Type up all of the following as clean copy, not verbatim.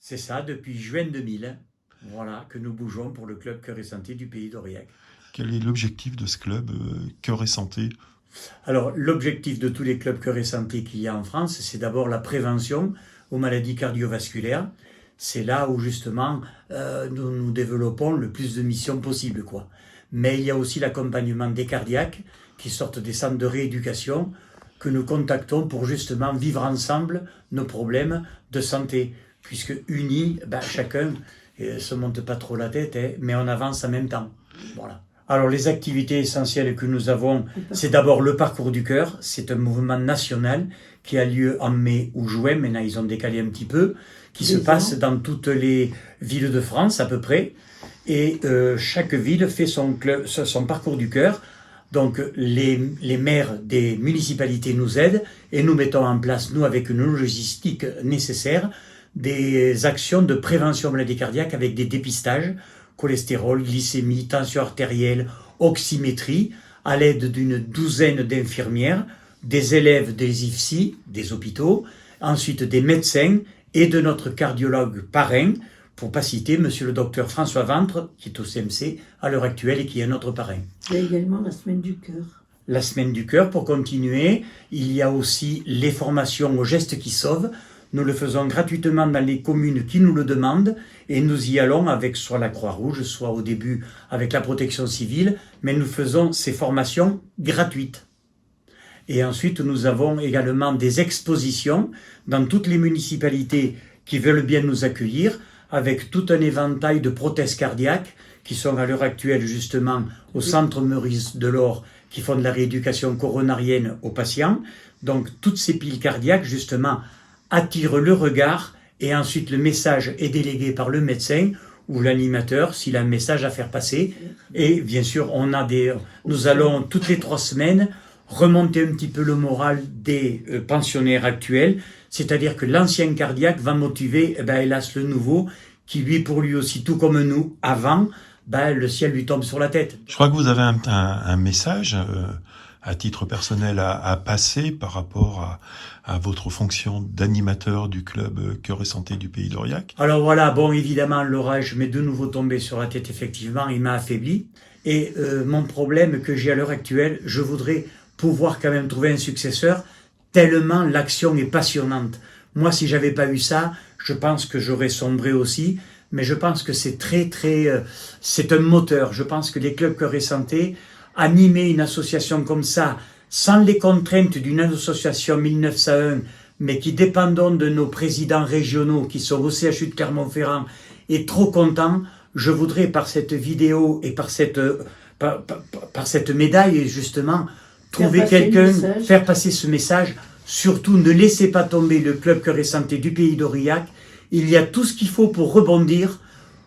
C'est ça, depuis juin 2000, voilà, que nous bougeons pour le club Cœur et Santé du pays d'Aurillac. Quel est l'objectif de ce club Cœur et Santé? Alors, l'objectif de tous les clubs Cœur et Santé qu'il y a en France, c'est d'abord la prévention aux maladies cardiovasculaires. C'est là où justement nous développons le plus de missions possibles, quoi. Mais il y a aussi l'accompagnement des cardiaques qui sortent des centres de rééducation que nous contactons pour justement vivre ensemble nos problèmes de santé. Puisque unis, chacun se monte pas trop la tête, mais on avance en même temps. Voilà. Alors les activités essentielles que nous avons, c'est d'abord le parcours du cœur. C'est un mouvement national qui a lieu en mai ou juin, maintenant ils ont décalé un petit peu, qui se passe dans toutes les villes de France à peu près. Et chaque ville fait son parcours du cœur. Donc les maires des municipalités nous aident et nous mettons en place, nous, avec une logistique nécessaire, des actions de prévention maladie cardiaque avec des dépistages, cholestérol, glycémie, tension artérielle, oxymétrie, à l'aide d'une douzaine d'infirmières, des élèves des IFSI, des hôpitaux, ensuite des médecins et de notre cardiologue parrain, pour pas citer monsieur le docteur François Ventre, qui est au CMC à l'heure actuelle et qui est notre parrain. Il y a également la semaine du cœur. La semaine du cœur, pour continuer, il y a aussi les formations aux gestes qui sauvent. Nous le faisons gratuitement dans les communes qui nous le demandent et nous y allons avec soit la Croix-Rouge, soit au début avec la protection civile, mais nous faisons ces formations gratuites. Et ensuite, nous avons également des expositions dans toutes les municipalités qui veulent bien nous accueillir, avec tout un éventail de prothèses cardiaques qui sont à l'heure actuelle justement au centre Meurice de l'Or, qui font de la rééducation coronarienne aux patients. Donc toutes ces piles cardiaques justement attirent le regard et ensuite le message est délégué par le médecin ou l'animateur s'il a un message à faire passer. Et bien sûr, nous allons toutes les 3 semaines remonter un petit peu le moral des pensionnaires actuels, c'est-à-dire que l'ancien cardiaque va motiver, hélas, le nouveau, qui pour lui aussi, tout comme nous, avant, le ciel lui tombe sur la tête. Je crois que vous avez un message à titre personnel à passer par rapport à votre fonction d'animateur du club Cœur et Santé du pays d'Aurillac. Alors voilà, bon, évidemment, l'orage m'est de nouveau tombé sur la tête, effectivement, il m'a affaibli. Et mon problème que j'ai à l'heure actuelle, je voudrais pouvoir quand même trouver un successeur, tellement l'action est passionnante. Moi, si j'avais pas eu ça, je pense que j'aurais sombré aussi, mais je pense que c'est c'est un moteur. Je pense que les clubs Cœur et Santé, animer une association comme ça, sans les contraintes d'une association 1901, mais qui dépendons de nos présidents régionaux qui sont au CHU de Clermont-Ferrand, et trop contents, je voudrais par cette vidéo et par cette médaille, justement, trouver quelqu'un, faire passer ce message. Surtout, ne laissez pas tomber le club Cœur et Santé du pays d'Aurillac. Il y a tout ce qu'il faut pour rebondir.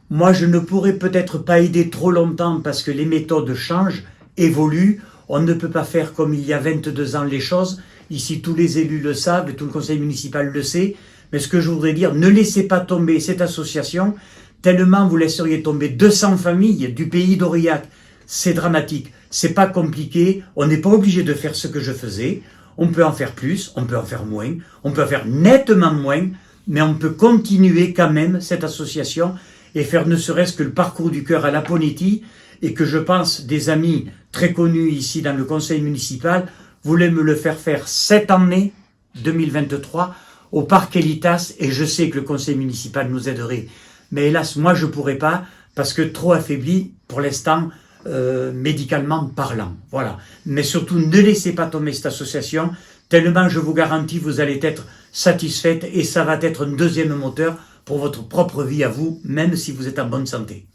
Moi, je ne pourrais peut-être pas aider trop longtemps parce que les méthodes changent, évoluent. On ne peut pas faire comme il y a 22 ans les choses. Ici, tous les élus le savent, tout le conseil municipal le sait. Mais ce que je voudrais dire, ne laissez pas tomber cette association, tellement vous laisseriez tomber 200 familles du pays d'Aurillac. C'est dramatique. C'est pas compliqué. On n'est pas obligé de faire ce que je faisais. On peut en faire plus, on peut en faire moins, on peut en faire nettement moins, mais on peut continuer quand même cette association et faire ne serait-ce que le parcours du cœur à la Ponetti, et que je pense des amis très connus ici dans le conseil municipal voulaient me le faire cette année, 2023, au parc Elitas, et je sais que le conseil municipal nous aiderait. Mais hélas, moi je pourrais pas, parce que trop affaibli pour l'instant, médicalement parlant. Voilà. Mais surtout, ne laissez pas tomber cette association, tellement je vous garantis, vous allez être satisfaite et ça va être un deuxième moteur pour votre propre vie à vous, même si vous êtes en bonne santé.